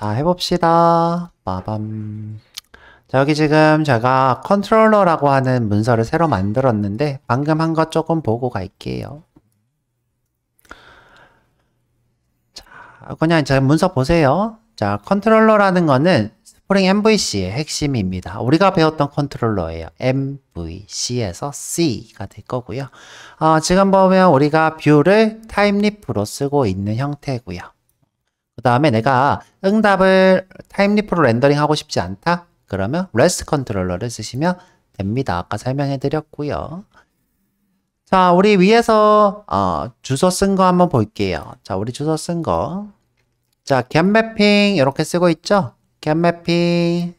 자, 해봅시다. 빠밤. 자, 여기 지금 제가 컨트롤러라고 하는 문서를 새로 만들었는데 방금 한 것 조금 보고 갈게요. 자, 그냥 제 문서 보세요. 자, 컨트롤러라는 거는 스프링 MVC의 핵심입니다. 우리가 배웠던 컨트롤러예요. MVC에서 C가 될 거고요. 지금 보면 우리가 뷰를 타임리프로 쓰고 있는 형태고요. 그 다음에 내가 응답을 타임리프로 렌더링 하고 싶지 않다? 그러면 REST 컨트롤러를 쓰시면 됩니다. 아까 설명해 드렸고요. 자, 우리 위에서 주소 쓴 거 한번 볼게요. 자, 우리 주소 쓴 거. 자, getMapping 이렇게 쓰고 있죠? getMapping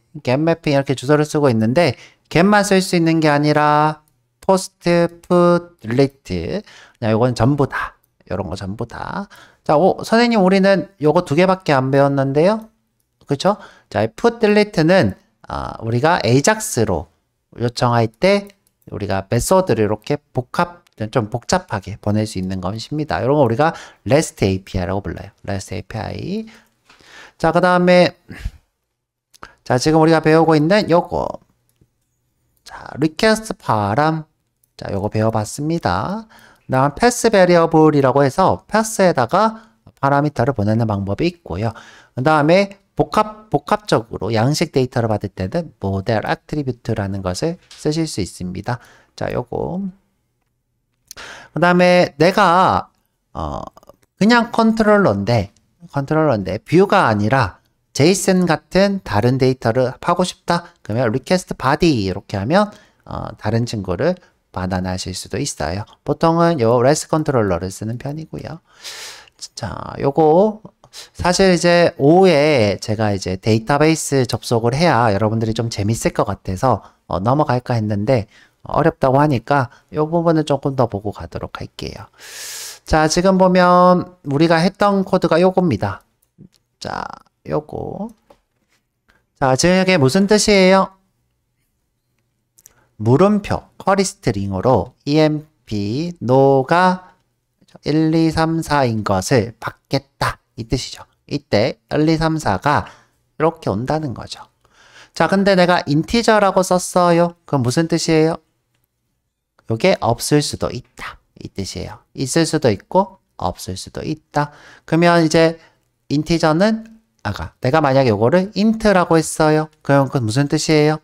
이렇게 주소를 쓰고 있는데 get만 쓸 수 있는 게 아니라 post, put, delete 이건 전부 다. 이런 거 전부 다. 자, 선생님 우리는 요거 두 개밖에 안 배웠는데요. 그쵸? 자, put, delete는 우리가 AJAX로 요청할 때 우리가 메소드를 이렇게 좀 복잡하게 보낼 수 있는 것입니다. 이런 거 우리가 REST API라고 불러요. REST API. 자, 그 다음에 자, 지금 우리가 배우고 있는 요거. 자, request 파람. 자, 요거 배워봤습니다. 다음 패스 베리어블이라고 해서 패스에다가 파라미터를 보내는 방법이 있고요. 그 다음에 복합적으로 양식 데이터를 받을 때는 모델 애트리뷰트라는 것을 쓰실 수 있습니다. 자, 요거. 그 다음에 내가 그냥 컨트롤러인데 뷰가 아니라 제이슨 같은 다른 데이터를 파고 싶다. 그러면 request body 이렇게 하면 다른 친구를 받아내실 수도 있어요. 보통은 요 REST 컨트롤러를 쓰는 편이고요. 자, 요거 사실 이제 오후에 제가 이제 데이터베이스 접속을 해야 여러분들이 좀 재밌을 것 같아서 넘어갈까 했는데 어렵다고 하니까 요 부분은 조금 더 보고 가도록 할게요. 자, 지금 보면 우리가 했던 코드가 요겁니다. 자, 요거. 자, 지금 이게 무슨 뜻이에요? 물음표, 쿼리 스트링으로 emp no가 1, 2, 3, 4인 것을 받겠다. 이 뜻이죠. 이때 1, 2, 3, 4가 이렇게 온다는 거죠. 자, 근데 내가 인티저라고 썼어요. 그럼 무슨 뜻이에요? 요게 없을 수도 있다. 이 뜻이에요. 있을 수도 있고 없을 수도 있다. 그러면 이제 인티저는 내가 만약에 요거를 int라고 했어요. 그럼 그건 무슨 뜻이에요?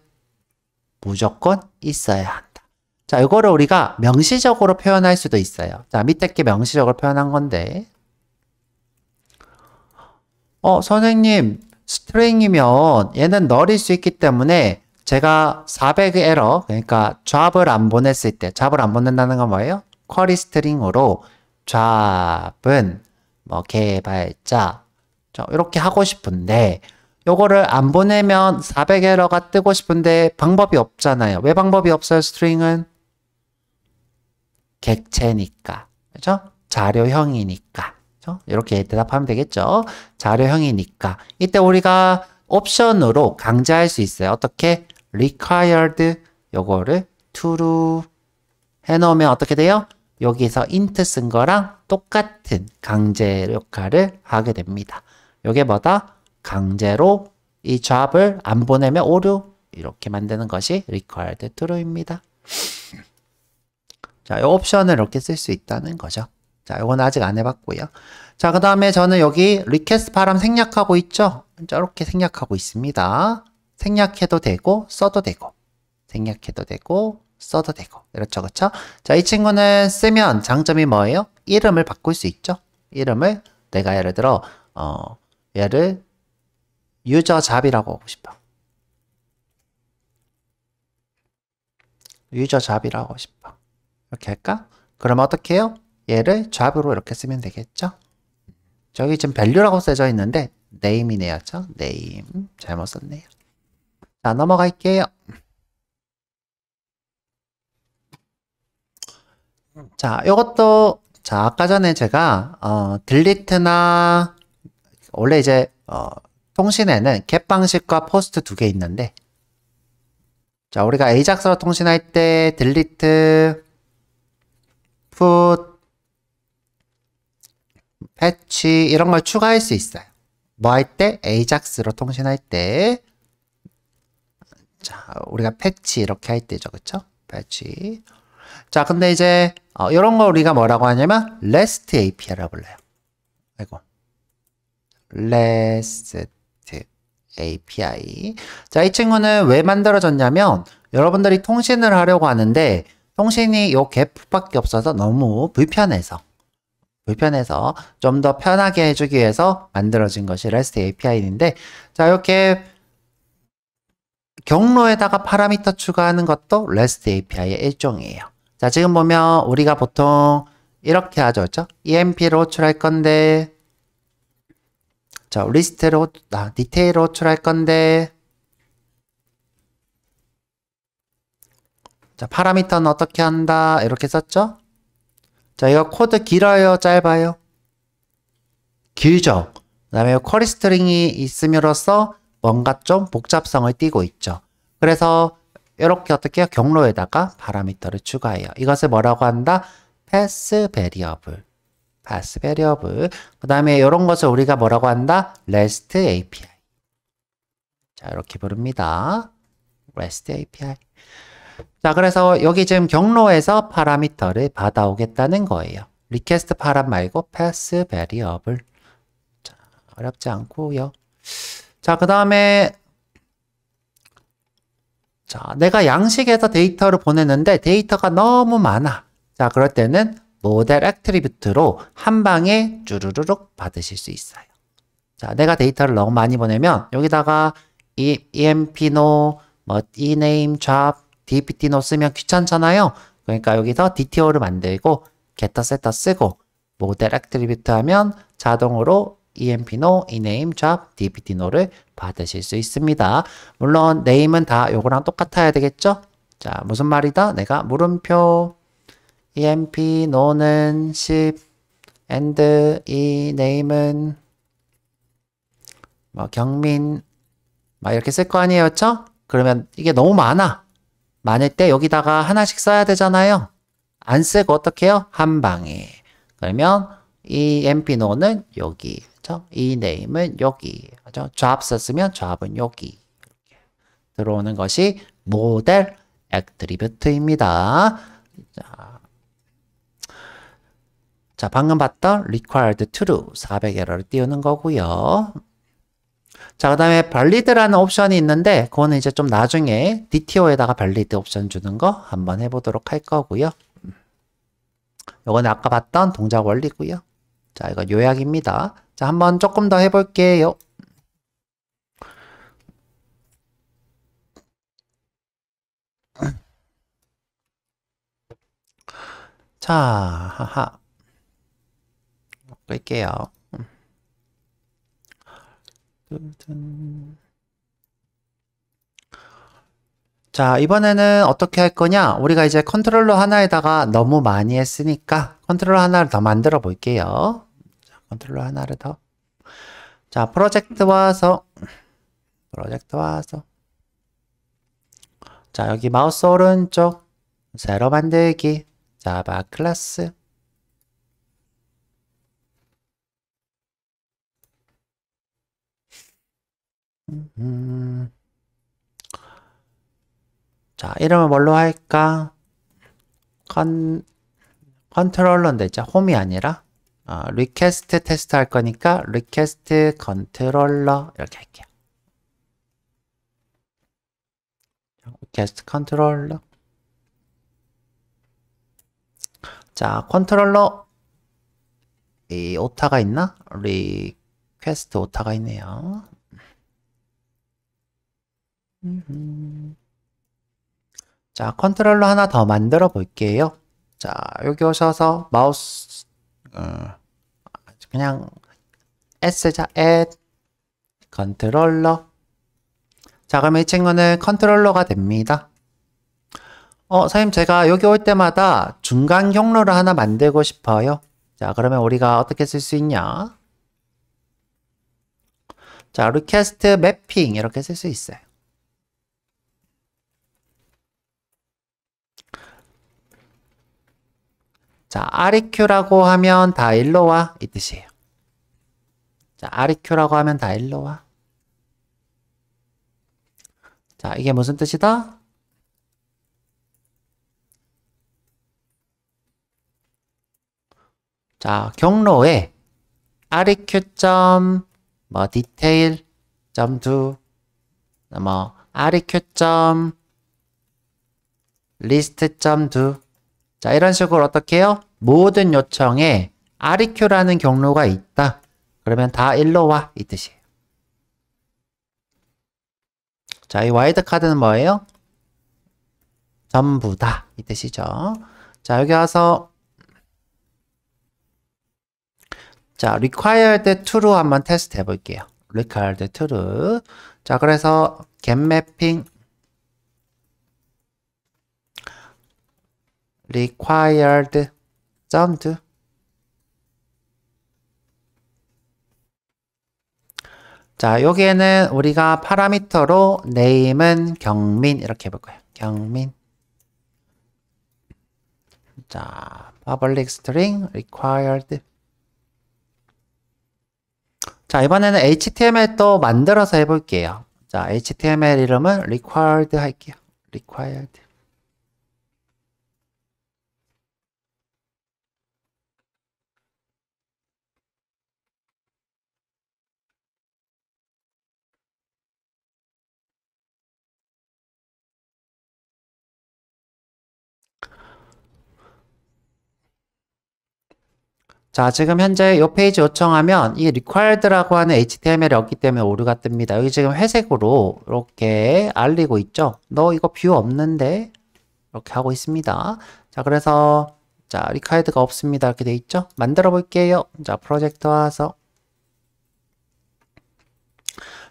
무조건 있어야 한다. 자, 이거를 우리가 명시적으로 표현할 수도 있어요. 자, 밑에 게 명시적으로 표현한 건데. 선생님, 스트링이면 얘는 널일 수 있기 때문에 제가 400 에러, 그러니까 잡을 안 보냈을 때, 잡을 안 보낸다는 건 뭐예요? 쿼리 스트링으로 잡은 뭐 개발자 이렇게 하고 싶은데 요거를 안 보내면 400 에러가 뜨고 싶은데 방법이 없잖아요. 왜 방법이 없어요? 스트링은 객체니까, 그죠? 자료형이니까, 그죠? 이렇게 대답하면 되겠죠? 자료형이니까. 이때 우리가 옵션으로 강제할 수 있어요. 어떻게? required 요거를 true 해놓으면 어떻게 돼요? 여기서 int 쓴 거랑 똑같은 강제 역할을 하게 됩니다. 요게 뭐다? 강제로 이 잡을 안 보내면 오류 이렇게 만드는 것이 required true입니다. 자, 이 옵션을 이렇게 쓸 수 있다는 거죠. 자, 이건 아직 안 해봤고요. 자, 그 다음에 저는 여기 request 파람 생략하고 있죠? 이렇게 생략하고 있습니다. 생략해도 되고 써도 되고 생략해도 되고 써도 되고 그렇죠, 그렇죠? 자, 이 친구는 쓰면 장점이 뭐예요? 이름을 바꿀 수 있죠. 이름을 내가 예를 들어 얘를 유저 잡이라고 하고 싶어. 유저 잡이라고 하고 싶어. 이렇게 할까? 그러면 어떻게 해요? 얘를 잡으로 이렇게 쓰면 되겠죠? 저기 지금 value라고 써져 있는데 name이네요. 죠? name 잘못 썼네요. 자, 넘어갈게요. 자, 요것도 자, 아까 전에 제가 delete나 원래 이제 통신에는 get 방식과 post 두 개 있는데 자, 우리가 AJAX로 통신할 때 delete, put, 패치 이런 걸 추가할 수 있어요. 뭐 할 때? AJAX로 통신할 때. 자, 우리가 패치 이렇게 할 때죠. 그쵸? 패치. 자, 근데 이제 이런 거 우리가 뭐라고 하냐면 REST API라고 불러요. 아이고. REST API. 자, 이 친구는 왜 만들어졌냐면 여러분들이 통신을 하려고 하는데 통신이 요 갭밖에 없어서 너무 불편해서 좀 더 편하게 해주기 위해서 만들어진 것이 REST API인데, 자, 이렇게 경로에다가 파라미터 추가하는 것도 REST API의 일종이에요. 자, 지금 보면 우리가 보통 이렇게 하죠. 그렇죠? EMP로 호출할 건데, 자, 리스트로, 디테일로 호출할 건데, 자, 파라미터는 어떻게 한다? 이렇게 썼죠? 자, 이거 코드 길어요? 짧아요? 길죠? 그 다음에 쿼리 스트링이 있음으로써 뭔가 좀 복잡성을 띠고 있죠. 그래서 이렇게 어떻게 해요? 경로에다가 파라미터를 추가해요. 이것을 뭐라고 한다? 패스 베리어블. 패스 베리어블. 그 다음에 이런 것을 우리가 뭐라고 한다? REST API. 자, 이렇게 부릅니다. REST API. 자, 그래서 여기 지금 경로에서 파라미터를 받아오겠다는 거예요. 리퀘스트 파람 말고 패스 베리어블. 자, 어렵지 않고요. 자, 그 다음에 자, 내가 양식에서 데이터를 보냈는데 데이터가 너무 많아. 자, 그럴 때는 모델 애트리뷰트로 한 방에 쭈루루룩 받으실 수 있어요. 자, 내가 데이터를 너무 많이 보내면 여기다가 EMPNO, 뭐 ename, job, dptno 쓰면 귀찮잖아요. 그러니까 여기서 DTO를 만들고 getter, setter 쓰고 모델 애트리뷰트 하면 자동으로 EMPNO, ename, job, dptno를 받으실 수 있습니다. 물론 name은 다 요거랑 똑같아야 되겠죠? 자, 무슨 말이다? 내가 물음표 EMPNO는 10 and ename은 뭐 경민 막 이렇게 쓸 거 아니에요, 그렇죠? 그러면 이게 너무 많아. 많을 때 여기다가 하나씩 써야 되잖아요. 안 쓰고 어떻게 해요? 한 방에. 그러면 이 EMPNO는 여기, 그렇죠? 이 name은 여기, 그렇죠? job 썼으면 job은 여기 이렇게 들어오는 것이 모델 애트리뷰트입니다. 자, 방금 봤던 required true 400에러를 띄우는 거고요. 자, 그 다음에 valid라는 옵션이 있는데 그거는 이제 좀 나중에 DTO에다가 valid 옵션 주는 거 한번 해보도록 할 거고요. 요거는 아까 봤던 동작 원리고요. 자, 이건 요약입니다. 자, 한번 조금 더 해볼게요. 자, 하하. 끌게요. 자, 이번에는 어떻게 할 거냐? 우리가 이제 컨트롤러 하나에다가 너무 많이 했으니까 컨트롤러 하나를 더 만들어 볼게요. 자, 컨트롤러 하나를 더. 자, 프로젝트 와서 자, 여기 마우스 오른쪽 새로 만들기 자바 클래스 자, 이름을 뭘로 할까? 컨트롤러인데 이제 홈이 아니라 리퀘스트 테스트 할 거니까 리퀘스트 컨트롤러 이렇게 할게요. 리퀘스트 컨트롤러. 자, 컨트롤러 이 오타가 있나? 리퀘스트 오타가 있네요. 자, 컨트롤러 하나 더 만들어 볼게요. 자, 여기 오셔서 마우스 그냥 S자 add 컨트롤러. 자, 그럼 이 친구는 컨트롤러가 됩니다. 선생님 제가 여기 올 때마다 중간 경로를 하나 만들고 싶어요. 자, 그러면 우리가 어떻게 쓸 수 있냐? 자, 리퀘스트 매핑 이렇게 쓸 수 있어요. 자, REQ라고 하면 다 일로 와 이 뜻이에요. 자, REQ라고 하면 다 일로 와. 자, 이게 무슨 뜻이다? 자, 경로에 REQ 점, 뭐, 디테일 점 do, 뭐, REQ 점, 리스트 점 do. 자, 이런 식으로 어떻게 해요? 모든 요청에 REQ라는 경로가 있다. 그러면 다 일로 와. 이 뜻이에요. 자, 이 와일드 카드는 뭐예요? 전부 다. 이 뜻이죠. 자, 여기 와서 자, required to로 한번 테스트 해볼게요. required to로. 자, 그래서 get mapping required 점 do. 자, 여기에는 우리가 파라미터로 name은 경민 이렇게 해볼 거예요. 경민. 자, public string required. 자, 이번에는 HTML 또 만들어서 해볼게요. 자, HTML 이름은 required 할게요. required. 자, 지금 현재 이 페이지 요청하면 이 required라고 하는 HTML이 없기 때문에 오류가 뜹니다. 여기 지금 회색으로 이렇게 알리고 있죠? 너 이거 뷰 없는데? 이렇게 하고 있습니다. 자, 그래서 자, required가 없습니다. 이렇게 돼 있죠? 만들어 볼게요. 자, 프로젝트 와서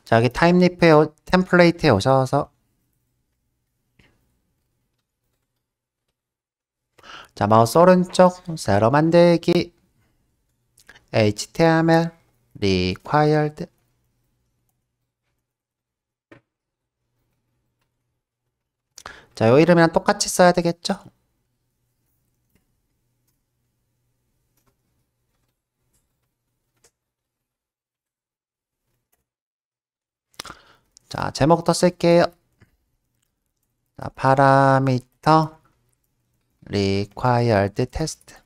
자, 여기 템플레이트에 오셔서 자, 마우스 오른쪽 새로 만들기 HTML required. 자, 요 이름이랑 똑같이 써야 되겠죠? 자, 제목도 쓸게요. 자, 파라미터 required test.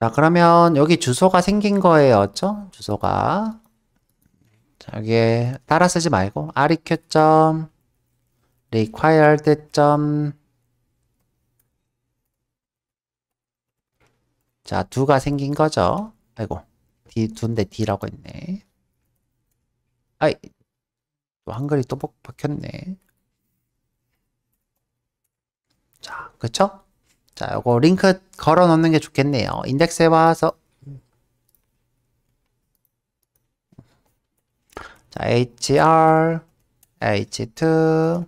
자, 그러면 여기 주소가 생긴 거예요. 죠 주소가. 자, 여기에 따라 쓰지 말고 req.required. 자, do가 생긴 거죠. 아이고, do인데 d라고 했네. 아이, 또 한글이 또 박혔네. 자, 그쵸? 자, 요거 링크 걸어 놓는 게 좋겠네요. 인덱스에 와서 자, hr, h2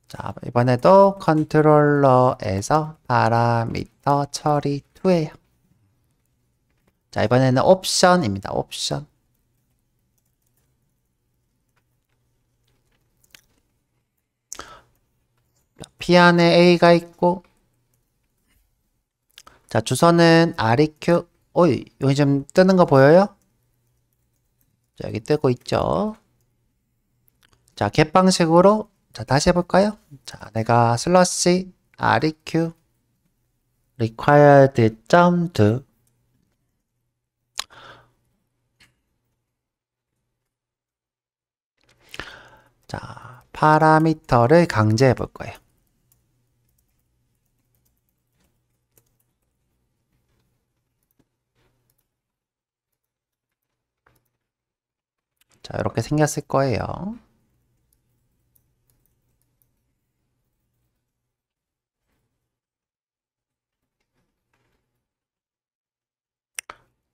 자, 이번에도 컨트롤러에서 파라미터 처리 2예요. 자, 이번에는 옵션입니다. 옵션. P 안에 A가 있고 자, 주소는 REQ. 오이, 여기 좀 뜨는 거 보여요? 자, 여기 뜨고 있죠. 자, 겟 방식으로 자, 다시 해볼까요? 자, 내가 슬러시 REQ required 점 do. 자, 파라미터를 강제해 볼 거예요. 자, 이렇게 생겼을 거예요.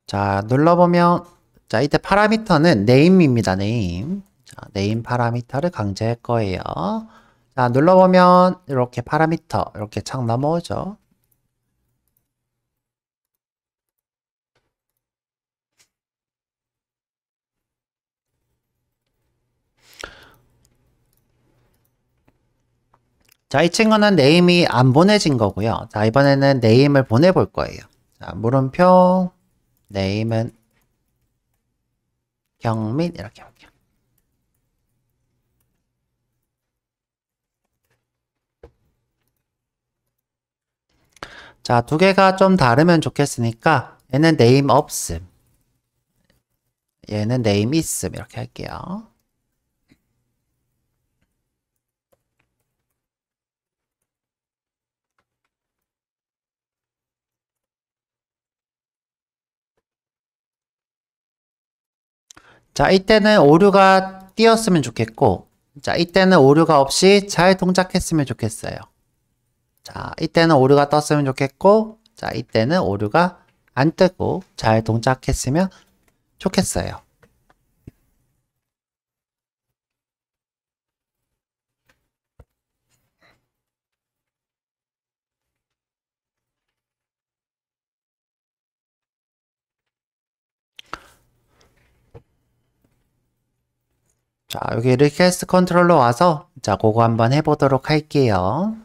자, 눌러보면 자, 이때 파라미터는 name입니다. name. 자, name 파라미터를 강제할 거예요. 자, 눌러보면 이렇게 파라미터 이렇게 착 넘어오죠. 자, 이 친구는 네임이 안 보내진 거고요. 자, 이번에는 네임을 보내볼 거예요. 자, 물음표 네임은 경민 이렇게 할게요. 자, 두 개가 좀 다르면 좋겠으니까 얘는 네임 없음, 얘는 네임 있음 이렇게 할게요. 자, 이때는 오류가 띄었으면 좋겠고, 자, 이때는 오류가 없이 잘 동작했으면 좋겠어요. 자, 이때는 오류가 떴으면 좋겠고, 자, 이때는 오류가 안 뜨고 잘 동작했으면 좋겠어요. 자, 여기 리퀘스트 컨트롤러 와서, 자, 그거 한번 해보도록 할게요.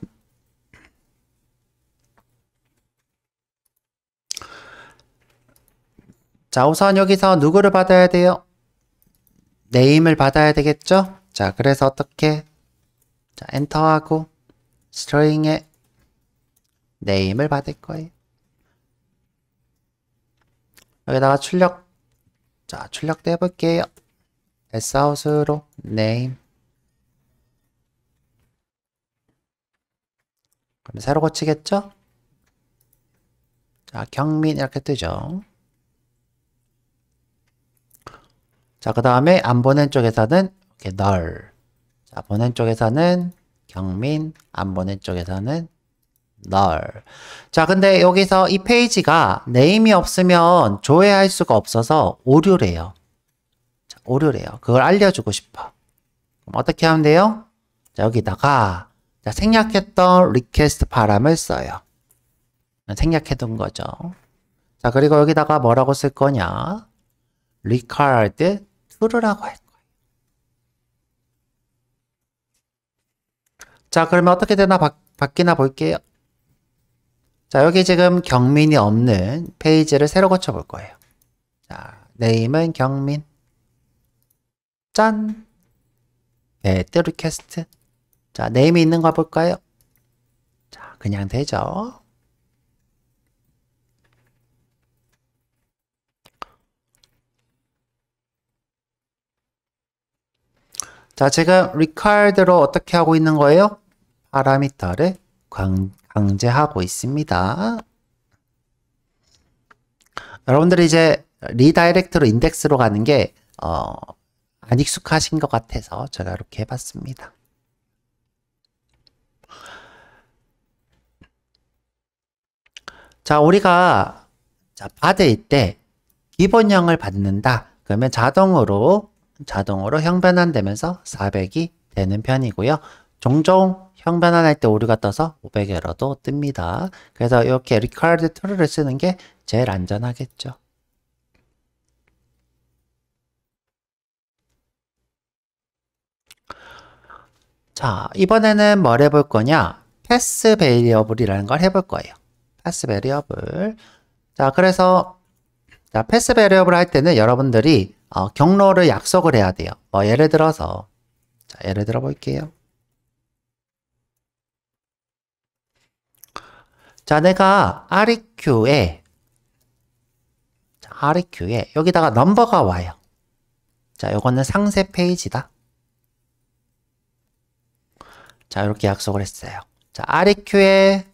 자, 우선 여기서 누구를 받아야 돼요? 네임을 받아야 되겠죠? 자, 그래서 어떻게? 자, 엔터하고 스트링에 네임을 받을 거예요. 여기다가 출력, 자, 출력도 해볼게요. Sout으로 name. 그럼 새로 고치겠죠? 자, 경민 이렇게 뜨죠. 자, 그 다음에 안 보낸 쪽에서는 이렇게 null. 자, 보낸 쪽에서는 경민, 안 보낸 쪽에서는 null. 자, 근데 여기서 이 페이지가 네임이 없으면 조회할 수가 없어서 오류래요. 자, 오류래요. 그걸 알려주고 싶어. 그럼 어떻게 하면 돼요? 자, 여기다가 자, 생략했던 리퀘스트 파람을 써요. 생략해둔 거죠. 자, 그리고 여기다가 뭐라고 쓸 거냐? required true라고 할 거예요. 자, 그러면 어떻게 되나 바뀌나 볼게요. 자, 여기 지금 경민이 없는 페이지를 새로 고쳐 볼 거예요. 자, 네임은 경민. 짠! get request. 자, 네임이 있는 거 볼까요? 자, 그냥 되죠. 자, 지금 required로 어떻게 하고 있는 거예요? 파라미터를 강제하고 있습니다. 여러분들이 이제 리다이렉트로 인덱스로 가는 게 안 익숙하신 것 같아서 제가 이렇게 해봤습니다. 자, 우리가 받을 때 기본형을 받는다. 그러면 자동으로 형 변환되면서 400이 되는 편이고요. 종종 형 변환할 때 오류가 떠서 500에러도 뜹니다. 그래서 이렇게 required true를 쓰는 게 제일 안전하겠죠. 자, 이번에는 뭘 해볼 거냐? 패스 베리어블이라는 걸 해볼 거예요. 패스 베리어블. 자, 그래서 자, 패스 베리어블 할 때는 여러분들이 경로를 약속을 해야 돼요. 예를 들어서 자, 예를 들어 볼게요. 자, 내가 REQ에 여기다가 넘버가 와요. 자, 요거는 상세 페이지다. 자, 이렇게 약속을 했어요. 자, REQ에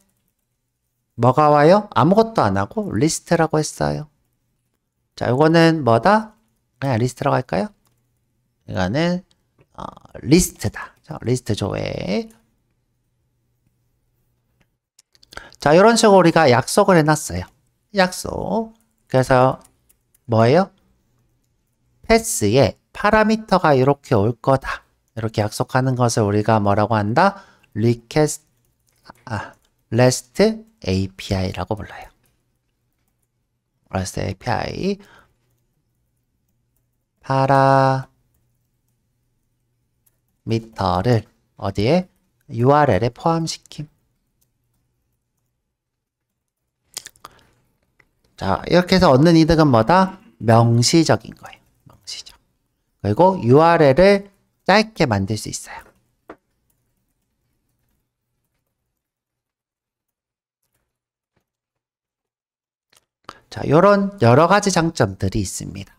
뭐가 와요? 아무것도 안 하고 리스트라고 했어요. 자, 요거는 뭐다? 그냥 리스트라고 할까요? 이거는 리스트다. 자, 리스트 조회. 자, 이런 식으로 우리가 약속을 해놨어요. 약속. 그래서 뭐예요? 패스에 파라미터가 이렇게 올 거다. 이렇게 약속하는 것을 우리가 뭐라고 한다? REST API라고 불러요. REST API 파라미터를 어디에? URL에 포함시킴. 자, 이렇게 해서 얻는 이득은 뭐다? 명시적인 거예요. 명시적. 그리고 URL을 짧게 만들 수 있어요. 자, 요런 여러 가지 장점들이 있습니다.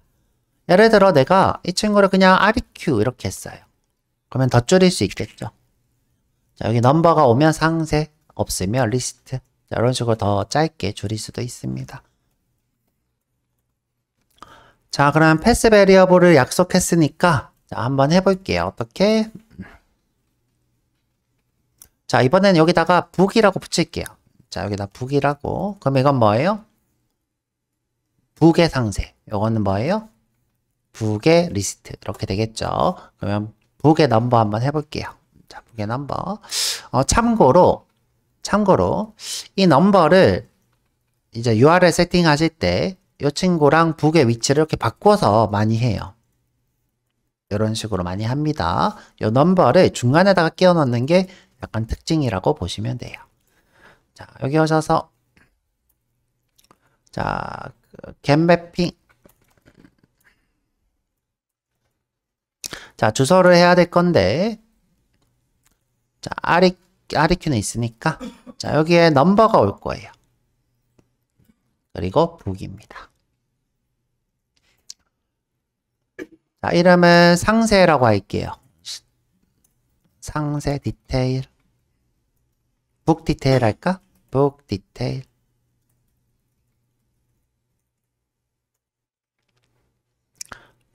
예를 들어 내가 이 친구를 그냥 REQ 이렇게 했어요. 그러면 더 줄일 수 있겠죠. 자, 여기 넘버가 오면 상세, 없으면 리스트. 자, 이런 식으로 더 짧게 줄일 수도 있습니다. 자, 그럼 패스 베리어블을 약속했으니까 자, 한번 해볼게요. 어떻게? 자, 이번엔 여기다가 북이라고 붙일게요. 자, 여기다 북이라고. 그럼 이건 뭐예요? 북의 상세. 이거는 뭐예요? 북의 리스트. 이렇게 되겠죠. 그러면 북의 넘버 한번 해볼게요. 자, 북의 넘버. 참고로 이 넘버를 이제 URL 세팅하실 때 이 친구랑 북의 위치를 이렇게 바꿔서 많이 해요. 이런 식으로 많이 합니다. 이 넘버를 중간에다가 끼워 넣는 게 약간 특징이라고 보시면 돼요. 자, 여기 오셔서 자, get 매핑. 자, 주소를 해야 될 건데 자, REQ는 있으니까 자, 여기에 넘버가 올 거예요. 그리고 북입니다. 자, 이름은 상세라고 할게요. 상세 디테일. 북 디테일 할까? 북 디테일.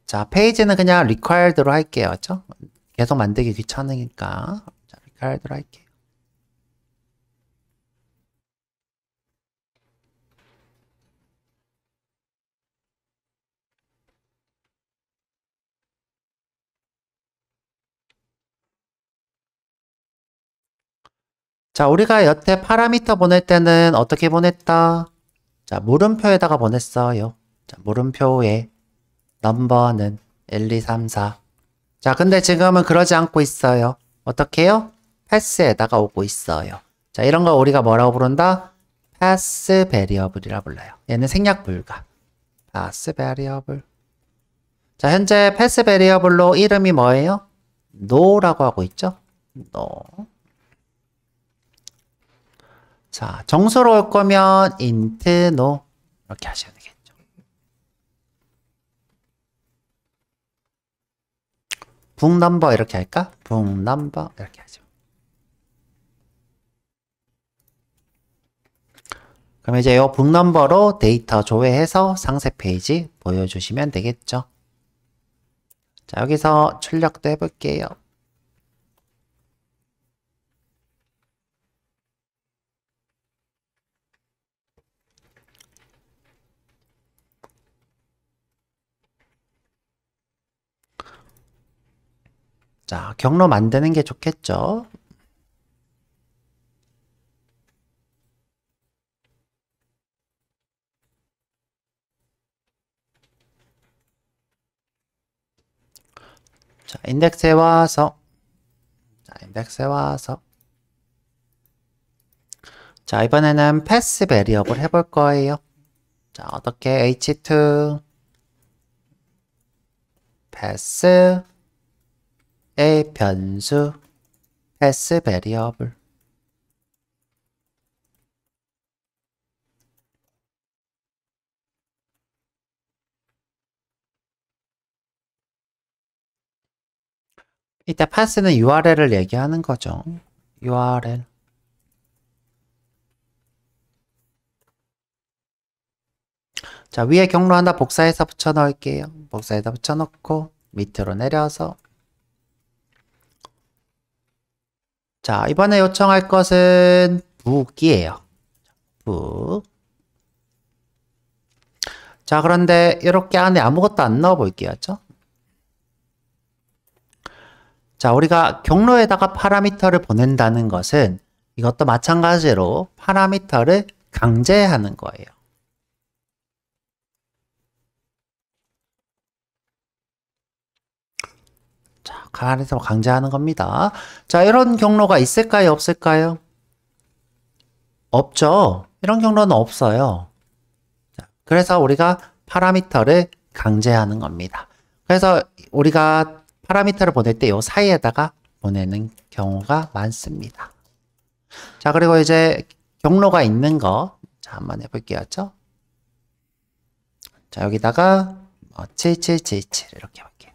자, 페이지는 그냥 required로 할게요. 그렇죠? 계속 만들기 귀찮으니까. 자, required로 할게요. 자, 우리가 여태 파라미터 보낼 때는 어떻게 보냈다? 자, 물음표에다가 보냈어요. 자, 물음표에 넘버는 1, 2, 3, 4. 자, 근데 지금은 그러지 않고 있어요. 어떻게 해요? 패스에다가 오고 있어요. 자, 이런 거 우리가 뭐라고 부른다? 패스 베리어블이라 불러요. 얘는 생략 불가. 패스 베리어블. 자, 현재 패스 베리어블로 이름이 뭐예요? no라고 하고 있죠? no. 자, 정수로 올 거면 int no 이렇게 하셔야 되겠죠. 북 넘버 이렇게 할까? 북 넘버 이렇게 하죠. 그럼 이제 이 북 넘버로 데이터 조회해서 상세 페이지 보여주시면 되겠죠. 자, 여기서 출력도 해볼게요. 자, 경로 만드는 게 좋겠죠. 자, 인덱스에 와서 자, 이번에는 패스 베리어블 해볼 거예요. 자, 어떻게 h2 패스의 변수 패스 베리어블. 이때 패스는 URL을 얘기하는 거죠. URL. 자, 위에 경로 하나 복사해서 붙여 넣을게요. 복사해서 붙여 넣고 밑으로 내려서 자, 이번에 요청할 것은 북이에요. 북. 자, 그런데 이렇게 안에 아무것도 안 넣어 볼게요. 자, 우리가 경로에다가 파라미터를 보낸다는 것은 이것도 마찬가지로 파라미터를 강제하는 거예요. 자, 가에서 강제하는 겁니다. 자, 이런 경로가 있을까요? 없을까요? 없죠. 이런 경로는 없어요. 자, 그래서 우리가 파라미터를 강제하는 겁니다. 그래서 우리가 파라미터를 보낼 때 이 사이에다가 보내는 경우가 많습니다. 자, 그리고 이제 경로가 있는 거, 자, 한번 해볼게요. 자, 여기다가 7777 이렇게 할게요.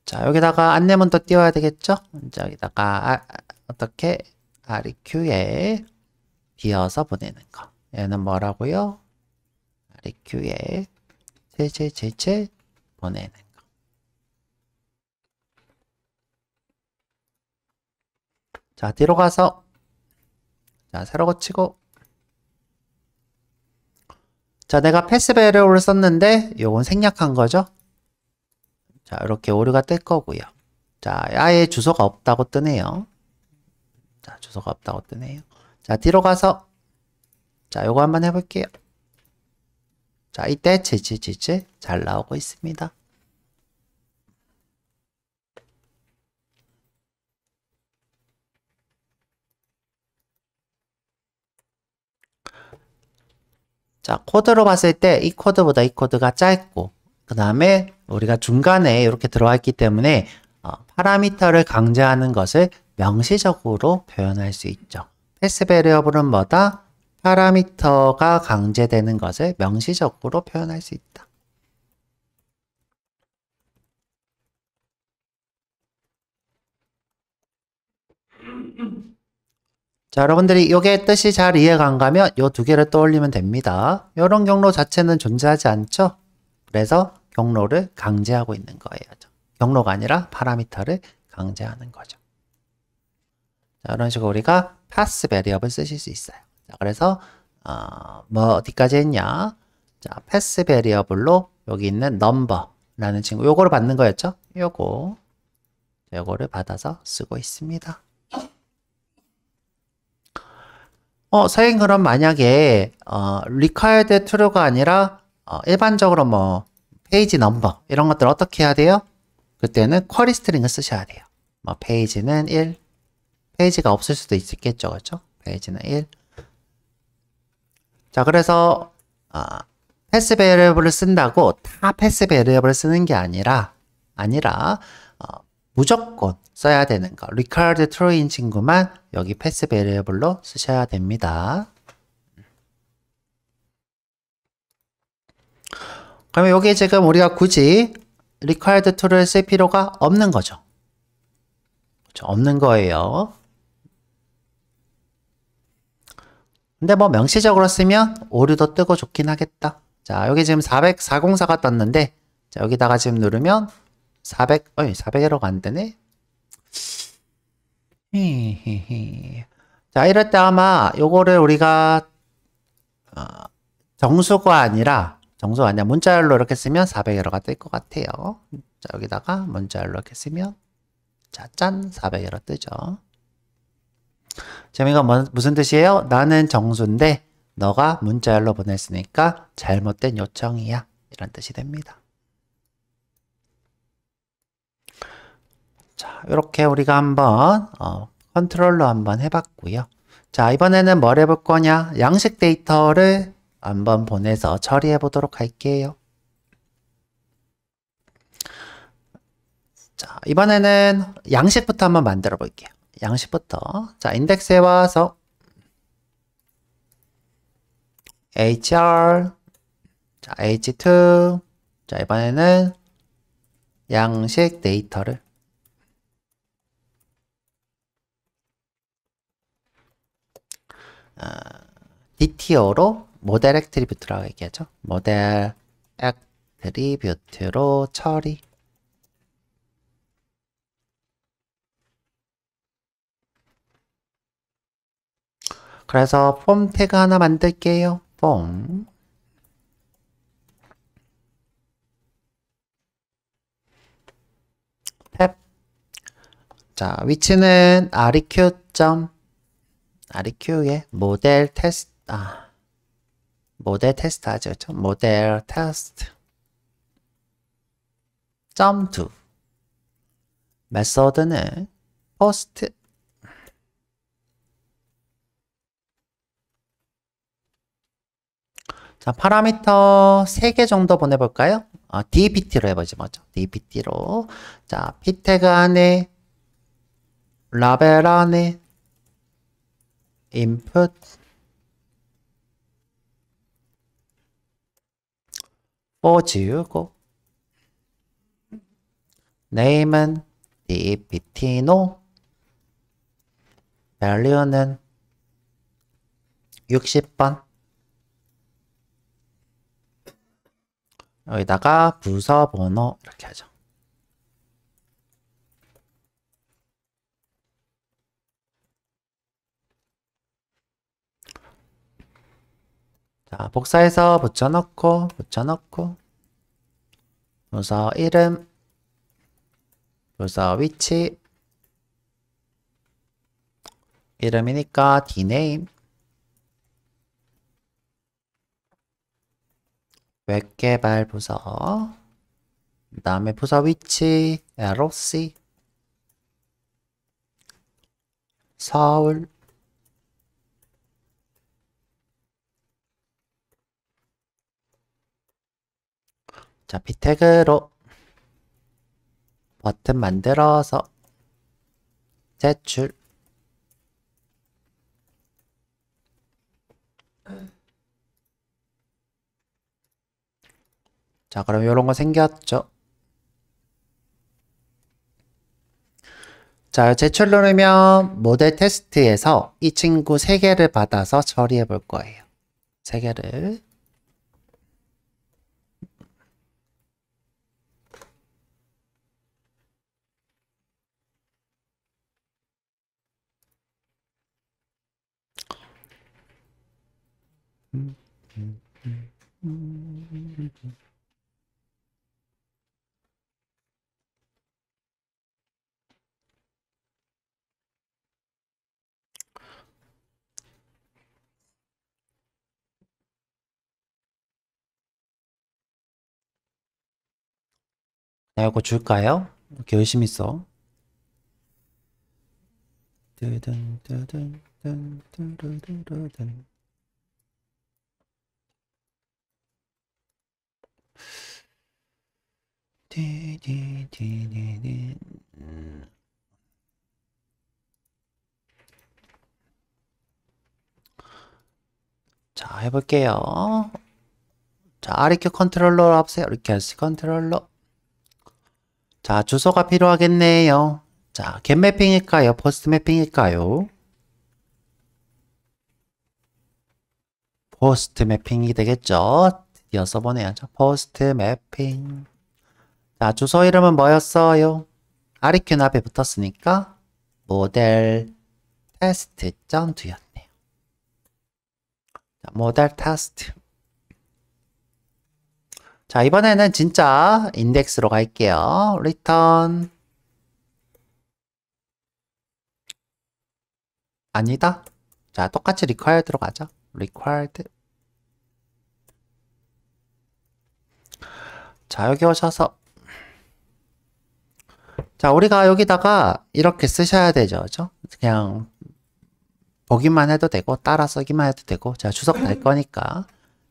자, 여기다가 안내문도 띄워야 되겠죠? 자, 여기다가 어떻게 REQ에 비어서 보내는 거. 얘는 뭐라고요? REQ에 7777 보내는 거. 자, 뒤로 가서 자, 새로 고치고 자, 내가 패스 배려를 썼는데 요건 생략한 거죠? 자, 이렇게 오류가 뜰 거고요. 자, 아예 주소가 없다고 뜨네요. 자, 주소가 없다고 뜨네요. 자, 뒤로 가서 자, 요거 한번 해볼게요. 자, 이때 7777 잘 나오고 있습니다. 자, 코드로 봤을 때 이 코드보다 이 코드가 짧고 그 다음에 우리가 중간에 이렇게 들어와 있기 때문에 파라미터를 강제하는 것을 명시적으로 표현할 수 있죠. 패스 베리어블은 뭐다? 파라미터가 강제되는 것을 명시적으로 표현할 수 있다. 자, 여러분들이 이게 뜻이 잘 이해가 안 가면 이 두 개를 떠올리면 됩니다. 이런 경로 자체는 존재하지 않죠? 그래서 경로를 강제하고 있는 거예요. 경로가 아니라 파라미터를 강제하는 거죠. 자, 이런 식으로 우리가 pass variable 쓰실 수 있어요. 자, 그래서 뭐 어디까지 했냐? 자, pass variable로 여기 있는 number라는 친구, 요거를 받는 거였죠? 요거를 받아서 쓰고 있습니다. 선생님 그럼 만약에 required true가 아니라 일반적으로 뭐 페이지 넘버 이런 것들 어떻게 해야 돼요? 그때는 쿼리 스트링을 쓰셔야 돼요. 뭐 페이지는 1, 페이지가 없을 수도 있겠죠, 그렇죠? 페이지는 1. 자, 그래서 패스 베리어블을 쓴다고 다 패스 베리어블을 쓰는 게 아니라 무조건 써야 되는 거. required true인 친구만 여기 패스 베리어블로 쓰셔야 됩니다. 그러면 여기 지금 우리가 굳이 required true를 쓸 필요가 없는 거죠. 그렇죠? 없는 거예요. 근데 뭐 명시적으로 쓰면 오류도 뜨고 좋긴 하겠다. 자, 여기 지금 404가 떴는데 자, 여기다가 지금 누르면 400에러가 안 되네. 자, 이럴 때 아마 요거를 우리가 정수가 아니라 문자열로 이렇게 쓰면 400에러가 뜰 것 같아요. 자, 여기다가 문자열로 이렇게 쓰면 자, 짠! 400에러 뜨죠. 지금 이건 무슨 뜻이에요? 나는 정수인데 너가 문자열로 보냈으니까 잘못된 요청이야. 이런 뜻이 됩니다. 자, 이렇게 우리가 한번 컨트롤러 한번 해봤고요. 자, 이번에는 뭘 해볼 거냐? 양식 데이터를 한번 보내서 처리해 보도록 할게요. 자, 이번에는 양식부터 한번 만들어 볼게요. 양식부터. 자, 인덱스에 와서 HR, 자, H2, 자, 이번에는 양식 데이터를 DTO로 모델 애트리뷰트라고 얘기하죠. 모델 애트리뷰트로 처리. 그래서 폼 태그 하나 만들게요. 폼. 자, 위치는 REQ의 모델 테스트, 모델 테스트 하죠. 그렇죠? 모델 테스트. 점 2. 메소드는 post. 자, 파라미터 3개 정도 보내볼까요? dpt로 해보지 뭐죠? dpt로. 자, p 태그 안에, 라벨 안에, input, for 지우고, name은 dpt no, value는 60번. 여기다가 부서 번호 이렇게 하죠. 자, 복사해서 붙여넣고 부서 이름, 부서 위치, 이름이니까 dname, 웹개발 부서, 그 다음에 부서 위치, LOC, 서울, 자, b태그로 버튼 만들어서 제출. 자, 그럼 이런 거 생겼죠? 자, 제출 누르면 모델 테스트에서 이 친구 3개를 받아서 처리해 볼 거예요. 3개를. 나 이거 줄까요? 이렇게 열심히 써. 자, 해볼게요. 자, REQ 컨트롤러 없어요. 리퀘스트 컨트롤러. 자, 주소가 필요하겠네요. 자, 겟 매핑일까요? 포스트 매핑일까요? 포스트 매핑이 되겠죠? 드디어 써보네요. 포스트 매핑. 자, 주소 이름은 뭐였어요? REQ는 앞에 붙었으니까 모델 테스트 .2였네요. 자, 모델 테스트. 자, 이번에는 진짜 인덱스로 갈게요. return. 아니다. 자, 똑같이 required로 가죠. required. 자, 여기 오셔서 자, 우리가 여기다가 이렇게 쓰셔야 되죠. 그죠? 그냥 보기만 해도 되고 따라 쓰기만 해도 되고 자, 주석 달 거니까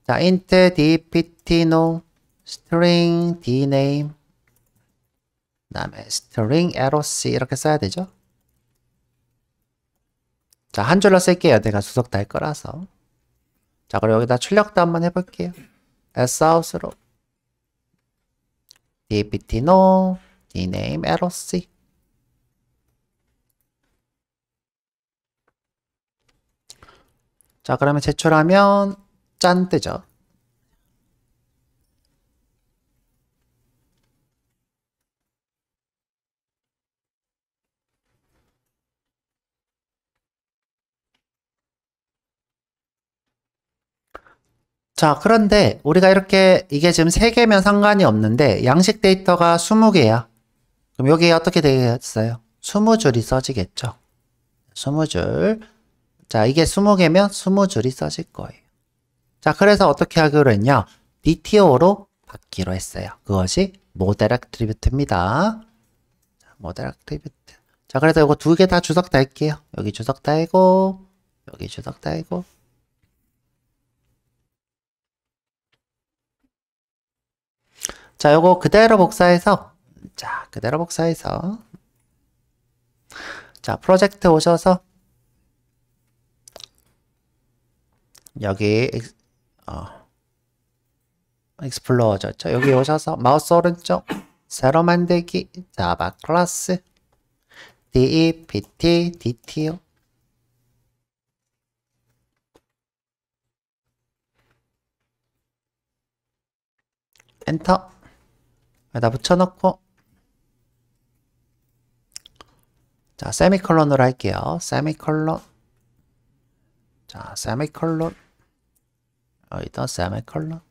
자, int dpt no string dname 그 다음에 string loc 이렇게 써야 되죠. 자, 한 줄로 쓸게요. 내가 주석 달 거라서. 자, 그리고 여기다 출력도 한번 해볼게요. sout으로 dpt no dname loc. 자, 그러면 제출하면 짠 뜨죠. 자, 그런데 우리가 이렇게 이게 지금 3개면 상관이 없는데 양식 데이터가 20개야. 그럼 여기 어떻게 되겠어요? 20줄이 써지겠죠. 20줄. 자, 이게 20개면 20줄이 써질 거예요. 자, 그래서 어떻게 하기로 했냐? DTO로 받기로 했어요. 그것이 모델 애트리뷰트입니다. 모델 애트리뷰트. 자, 그래서 이거 2개 다 주석 달게요. 여기 주석 달고, 여기 주석 달고. 자, 요거 그대로 복사해서, 자, 그대로 복사해서, 자, 프로젝트 오셔서, 여기, 익스플로어죠. 여기 오셔서, 마우스 오른쪽, 새로 만들기, 자바 클래스, DEPT, DTO. 엔터. 여기다 붙여놓고, 자, 세미콜론으로 할게요. 세미콜론. 자, 세미콜론. 여기다 세미콜론.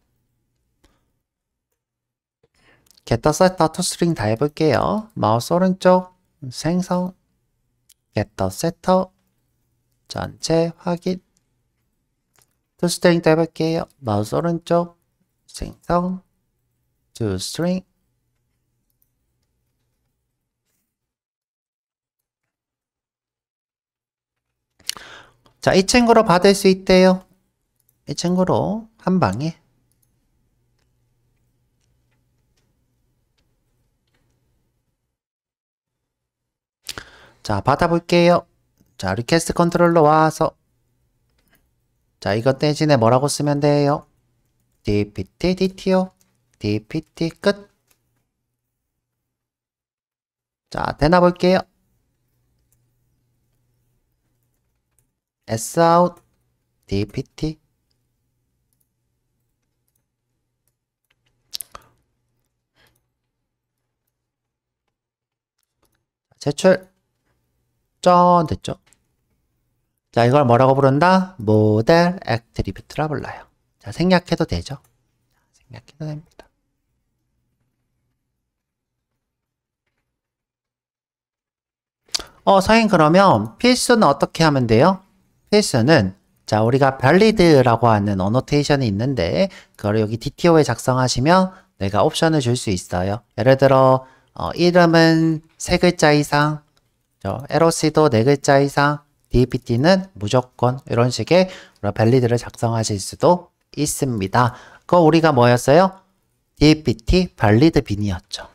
getter, setter, toString 다 해볼게요. 마우스 오른쪽 생성, getter, setter 전체 확인. toString도 해볼게요. 마우스 오른쪽 생성, toString. 자, 이 친구로 받을 수 있대요. 이 친구로 한 방에. 자, 받아볼게요. 자, 리퀘스트 컨트롤러 와서. 자, 이것 대신에 뭐라고 쓰면 돼요? DPT, DTO, DPT 끝. 자, 되나 볼게요. sout, DPT. 제출. 짠, 됐죠? 자, 이걸 뭐라고 부른다? 모델 애트리뷰트라 불러요. 자, 생략해도 되죠? 생략해도 됩니다. 선생님, 그러면 필수는 어떻게 하면 돼요? 필수는, 자, 우리가 valid라고 하는 어노테이션이 있는데, 그걸 여기 DTO에 작성하시면 내가 옵션을 줄 수 있어요. 예를 들어, 이름은 3글자 이상, LOC도 4글자 이상, DPT는 무조건 이런 식의 밸리드를 작성하실 수도 있습니다. 그거 우리가 뭐였어요? DPT valid bin이었죠.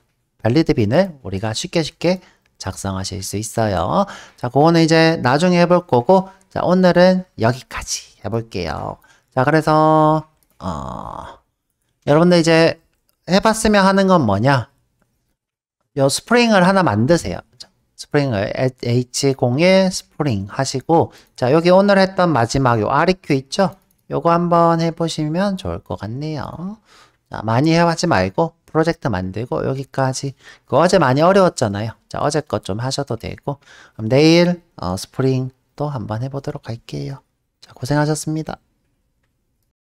valid bin을 우리가 쉽게 작성하실 수 있어요. 자, 그거는 이제 나중에 해볼 거고, 자, 오늘은 여기까지 해볼게요. 자, 그래서 여러분들 이제 해봤으면 하는 건 뭐냐? 요 스프링을 하나 만드세요. 스프링을 H01 스프링 하시고, 자, 여기 오늘 했던 마지막 요 REQ 있죠? 요거 한번 해보시면 좋을 것 같네요. 자, 많이 해하지 말고 프로젝트 만들고 여기까지. 그거 어제 많이 어려웠잖아요. 자, 어제 것 좀 하셔도 되고, 그럼 내일 스프링 또 한번 해보도록 할게요. 자, 고생하셨습니다.